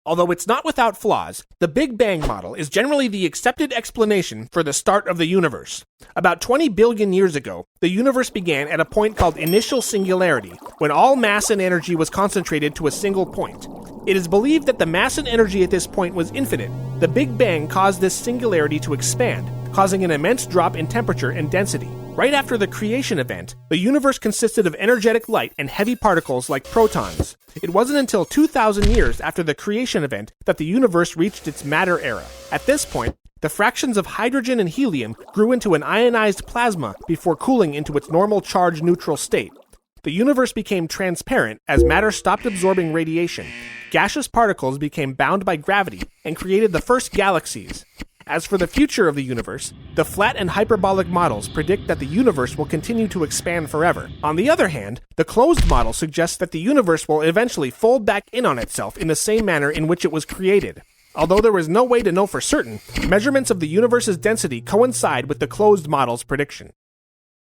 Although it's not without flaws, the Big Bang model is generally the accepted explanation for the start of the universe. About 20 billion years ago, the universe began at a point called initial singularity, when all mass and energy was concentrated to a single point. It is believed that the mass and energy at this point was infinite. The Big Bang caused this singularity to expand, causing an immense drop in temperature and density. Right after the creation event, the universe consisted of energetic light and heavy particles like protons. It wasn't until 2,000 years after the creation event that the universe reached its matter era. At this point, the fractions of hydrogen and helium grew into an ionized plasma before cooling into its normal charge-neutral state. The universe became transparent as matter stopped absorbing radiation. Gaseous particles became bound by gravity and created the first galaxies. As for the future of the universe, the flat and hyperbolic models predict that the universe will continue to expand forever. On the other hand, the closed model suggests that the universe will eventually fold back in on itself in the same manner in which it was created. Although there is no way to know for certain, measurements of the universe's density coincide with the closed model's prediction.